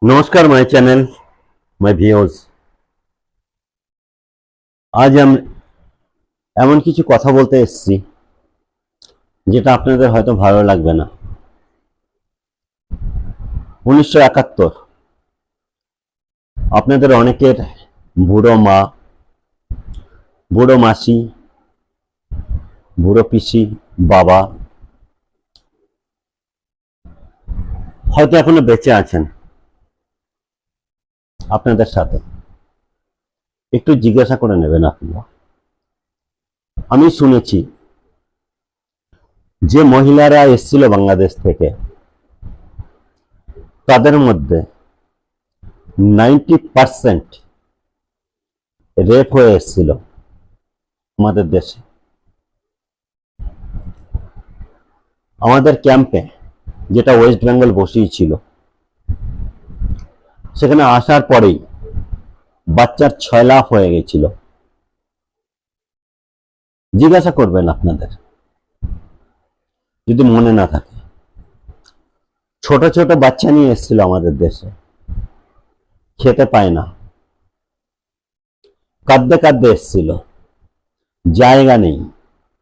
নমস্কার my channel my viewers. আজ আমি এমন কিছু কথা বলতে এসেছি যেটা আপনাদের হয়তো ভালো লাগবে না। 1971 আপনাদের অনেকের বুড়ো মা, বুড়ো মাসি, বুড়ো পিসি, বাবা হয়তো এখনো বেঁচে আছেন। আপনাদের সাথে একটু জিজ্ঞাসা করে নেবেন আপনারা। আমি শুনেছি যে মহিলারা এসেছিল বাংলাদেশ থেকে, তাদের মধ্যে 90% রেপ হয়ে এসেছিল আমাদের দেশে। আমাদের ক্যাম্পে, যেটা ওয়েস্ট বেঙ্গল বসিয়েছিল, সেখানে আসার পরেই বাচ্চার 6 লাখ হয়ে গেছিল। জিজ্ঞাসা করবেন আপনাদের যদি মনে না থাকে। ছোট ছোট বাচ্চা নিয়ে এসেছিল আমাদের দেশে, খেতে পায় না, কাঁদতে কাঁদতে এসেছিল, জায়গা নেই,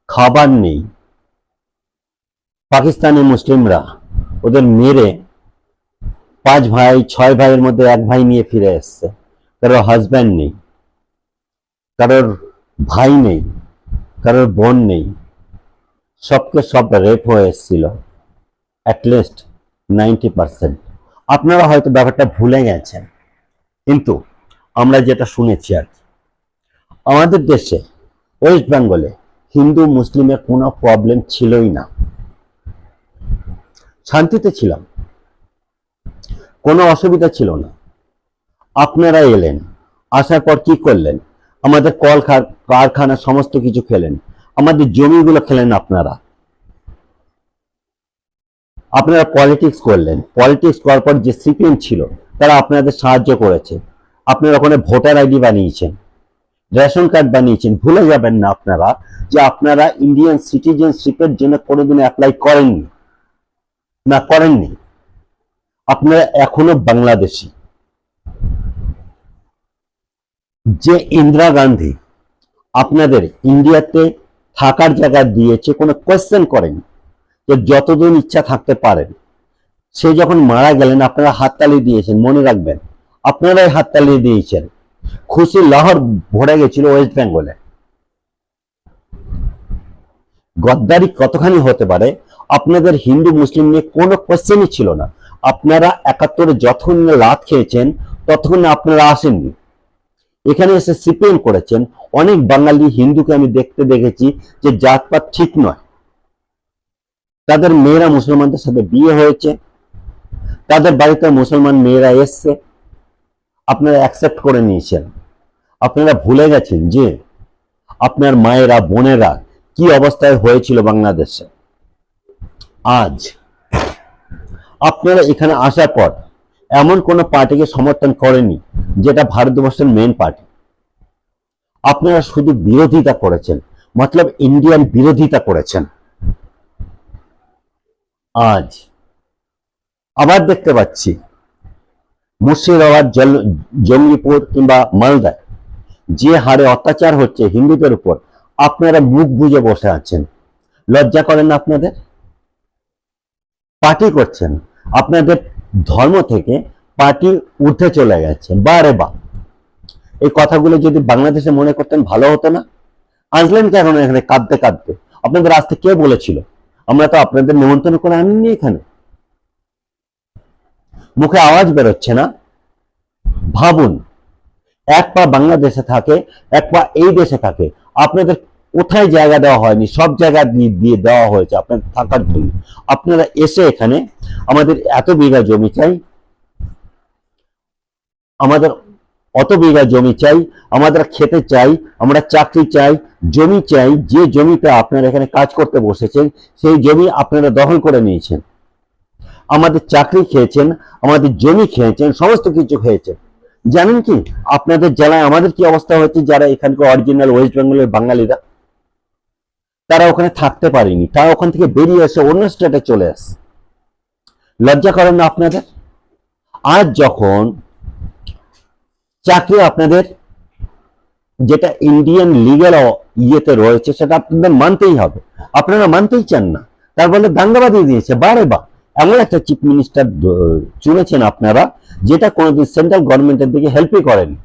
খাবার নেই। পাকিস্তানি মুসলিমরা ওদের মেরে 5 ভাই 6 ভাইয়ের মধ্যে 1 ভাই নিয়ে ফিরে এসছে। কারোর হাজব্যান্ড নেই, কারোর ভাই নেই, কারোর বোন নেই, সবকে সব রেপ হয়ে এসেছিল। অ্যাটলিস্ট 90%। আপনারা হয়তো ব্যাপারটা ভুলে গেছেন, কিন্তু আমরা যেটা শুনেছি আর কি, আমাদের দেশে ওয়েস্ট বেঙ্গলে হিন্দু মুসলিমের কোনো প্রবলেম ছিলই না। শান্তিতে ছিলাম, কোনো অসুবিধা ছিল না। আপনারা এলেন, আসার পর কি করলেন? আমাদের কল কারখানা সমস্ত কিছু খেলেন, আমাদের জমিগুলো খেলেন। আপনারা পলিটিক্স করলেন। পলিটিক্স করার পর যে সিপিএম ছিল, তারা আপনাদের সাহায্য করেছে। আপনারা ওখানে ভোটার আইডি বানিয়েছেন, রেশন কার্ড বানিয়েছেন। ভুলে যাবেন না আপনারা যে আপনারা ইন্ডিয়ান সিটিজেনশিপের জন্য কোনোদিন অ্যাপ্লাই করেননি, না করেননি। আপনারা এখনো বাংলাদেশি। যে ইন্দিরা গান্ধী আপনাদের ইন্ডিয়াতে থাকার জায়গা দিয়েছে, কোনো কোয়েশ্চেন করেনি যে যতদিন ইচ্ছা থাকতে পারেন। সে যখন মারা গেলেন, আপনারা হাততালি দিয়েছেন, মনে রাখবেন। আপনারাই হাততালি দিয়েছেন। খুশি লহর ভরে গেছিল ওয়েস্ট বেঙ্গলে। গদ্দারি কতখানি হতে পারে? আপনাদের হিন্দু মুসলিম নিয়ে কোনো কোয়েশ্চেনই ছিল না। আপনারা 71-এ যতক্ষণ লাত খেয়েছেন, ততক্ষণ আপনারা আসেননি। এখানে এসে সিপিএম করেছেন। অনেক বাঙালি হিন্দুকে আমি দেখেছি যে জাতপাত ঠিক নয়, তাদের মেয়েরা মুসলমানদের সাথে বিয়ে হয়েছে, তাদের বাড়িতে মুসলমান মেয়েরা এসছে, আপনারা অ্যাকসেপ্ট করে নিয়েছেন। আপনারা ভুলে গেছেন যে আপনার মায়েরা, বোনেরা কি অবস্থায় হয়েছিল বাংলাদেশে। আজ আপনারা এখানে আসার পর এমন কোন পার্টিকে সমর্থন করেনি যেটা ভারতবর্ষের মেন পার্টি। আপনারা শুধু বিরোধিতা করেছেন, মতলব ইন্ডিয়ান বিরোধিতা করেছেন। আজ আবার দেখতে পাচ্ছি মুর্শিদাবাদ, জঙ্গিপুর কিংবা মালদায় যে হারে অত্যাচার হচ্ছে হিন্দুদের উপর, আপনারা মুখ বুজে বসে আছেন। লজ্জা করেন না আপনাদের? পার্টি করছেন, আপনাদের ধর্ম থেকে পার্টি উঠে চলে গেছে। বারে বা এই কথাগুলো যদি বাংলাদেশে মনে করতেন, ভালো হতো না? আসলেন কেন এখানে কাঁদতে কাঁদতে? আপনাদের আসতে কে বলেছিল? আমরা তো আপনাদের নিমন্ত্রণ করে আনিনি এখানে। মুখে আওয়াজ বেরোচ্ছে না। ভাবুন, এক পা বাংলাদেশে থাকে, এক পা এই দেশে থাকে। আপনাদের কোথায় জায়গা দেওয়া হয়নি? সব জায়গা দিয়ে দেওয়া হয়েছে আপনাদের থাকার জন্য। আপনারা এসে এখানে আমাদের এত বিঘা জমি চাই, আমাদের অত বিঘা জমি চাই, আমাদের খেতে চাই, আমরা চাকরি চাই, জমি চাই। যে জমিতে আপনারা এখানে কাজ করতে বসেছেন, সেই জমি আপনারা দখল করে নিয়েছেন। আমাদের চাকরি খেয়েছেন, আমাদের জমি খেয়েছেন, সমস্ত কিছু খেয়েছেন। জানেন কি আপনাদের জেলায় আমাদের কি অবস্থা হচ্ছে? যারা এখানকার অরিজিনাল ওয়েস্ট বেঙ্গলের বাঙালিরা, তারা ওখানে থাকতে পারেনি, তারা ওখান থেকে বেরিয়ে এসে অন্য স্টেটে চলে আসে। লজ্জা করেন না আপনাদের? আজ যখন চাকরি আপনাদের যেটা ইন্ডিয়ান লিগ্যাল ইয়েতে রয়েছে সেটা আপনাদের মানতেই হবে, আপনারা মানতেই চান না, তার বলে দাঙ্গা বাঁধিয়ে দিয়েছে বারে বার। এমন একটা চিফ মিনিস্টার চুনেছেন আপনারা যেটা কোনোদিন সেন্ট্রাল গভর্নমেন্টের দিকে হেল্পই করেনি।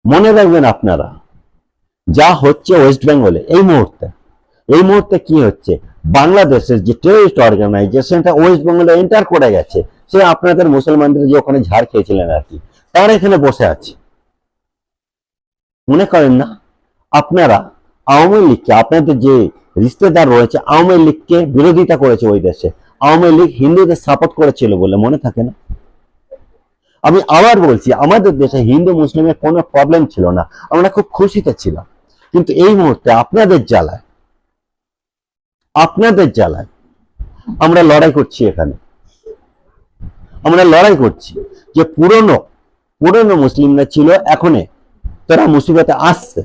মনে রাখবেন আপনারা, যা হচ্ছে ওয়েস্ট বেঙ্গলে এই মুহূর্তে কি হচ্ছে, বাংলাদেশের যে টেররিস্ট অর্গানাইজেশনটা ওয়েস্ট বেঙ্গলে এন্টার করে গেছে, সে আপনাদের মুসলমানদের যে ওখানে ঝাড় খেয়েছিলেন আর কি, তারা এখানে বসে আছে। মনে করেন না আপনারা আওয়ামী লীগকে, আপনাদের যে রিশতেদার রয়েছে আওয়ামী লীগকে বিরোধিতা করেছে ওই দেশে, আওয়ামী লীগ হিন্দুদের সাপোর্ট করেছিল বলে মনে থাকে না? আমি আবার বলছি, আমাদের দেশে হিন্দু মুসলিমের কোনো প্রবলেম ছিল না, আমরা খুব খুশিতে ছিলাম। কিন্তু এই মুহূর্তে আপনাদের জ্বালায় আমরা লড়াই করছি। এখানে আমরা লড়াই করছি যে পুরনো মুসলিমরা ছিল, এখন তারা মুসিবতে আসছে।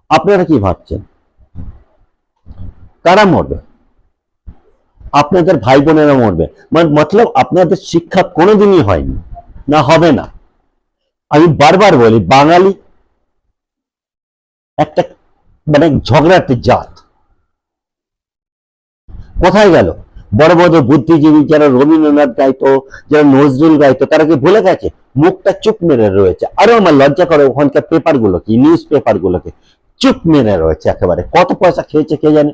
আপনারা কি ভাবছেন কারা মরবে? আপনাদের ভাই বোনেরা মরবে, মতলব আপনাদের শিক্ষা কোনোদিনই হয়নি, না হবে না। আমি বারবার বলি, বাঙালি একটা মানে ঝগড়াটে জাত। কোথায় গেল বড় বড় বুদ্ধিজীবী যারা রবীন্দ্রনাথ গাইতো, যারা নজরুল গাইতো, তারা কি ভুলে গেছে? মুখটা চুপ মেরে রয়েছে। আরো আমার লজ্জা করে ওখানকার পেপার গুলোকে, নিউজ পেপার গুলোকে চুপ মেরে রয়েছে একেবারে। কত পয়সা খেয়েছে কে জানে।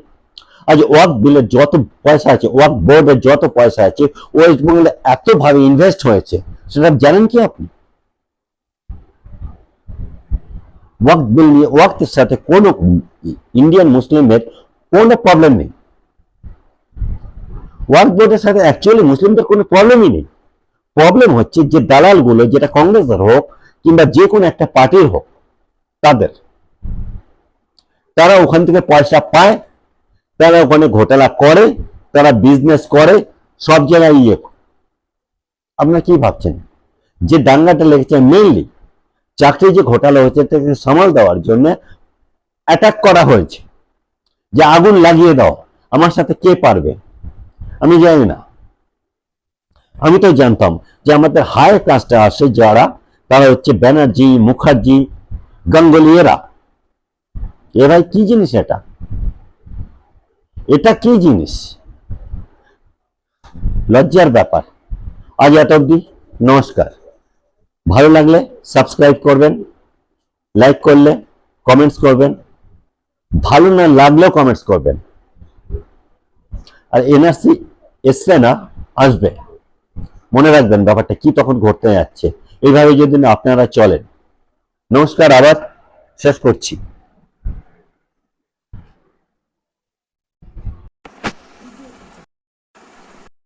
আজ ওয়াক বিলের যত পয়সা আছে, ওয়াক বোর্ডের যত পয়সা আছে, ওয়েস্ট বেঙ্গলে এত ভাবে ইনভেস্ট হয়েছে, সেটা জানেন কি আপনি? ওয়াক বিল নিয়ে ওয়াকের সাথে কোনো ইন্ডিয়ান মুসলিমের কোনো প্রবলেম নেই। ওয়াক বোর্ডের সাথে অ্যাকচুয়ালি মুসলিমদের কোনো প্রবলেমই নেই। প্রবলেম হচ্ছে যে দালালগুলো, যেটা কংগ্রেসের হোক কিংবা যে কোনো একটা পার্টির হোক, তারা ওখান থেকে পয়সা পায়, তারা ওখানে ঘোটালা করে, তারা বিজনেস করে, সব জায়গায় ইয়ে। আপনারা কি ভাবছেন যে দাঙ্গাটা লেগেছে মেইনলি চাকরি যে ঘোটালা হয়েছে তাকে সামাল দেওয়ার জন্য অ্যাটাক করা হয়েছে, যে আগুন লাগিয়ে দাও, আমার সাথে কে পারবে? আমি জানি না। আমি তো জানতাম যে আমাদের হায়ার কাস্টে আসে যারা, তারা হচ্ছে ব্যানার্জি, মুখার্জি, গাঙ্গুলি, এরাই কি জিনিস? এটা কি জিনিস? লজ্জার ব্যাপার। আজ এত অব্দি, নমস্কার। ভালো লাগলে সাবস্ক্রাইব করবেন, লাইক করলে কমেন্টস করবেন, ভালো না লাগলেও কমেন্টস করবেন। আর এনআরসি এসছে না, আসবে, মনে রাখবেন ব্যাপারটা কি তখন ঘটতে যাচ্ছে। এইভাবে যদি আপনারা চলেন। নমস্কার, আবার শেষ করছি।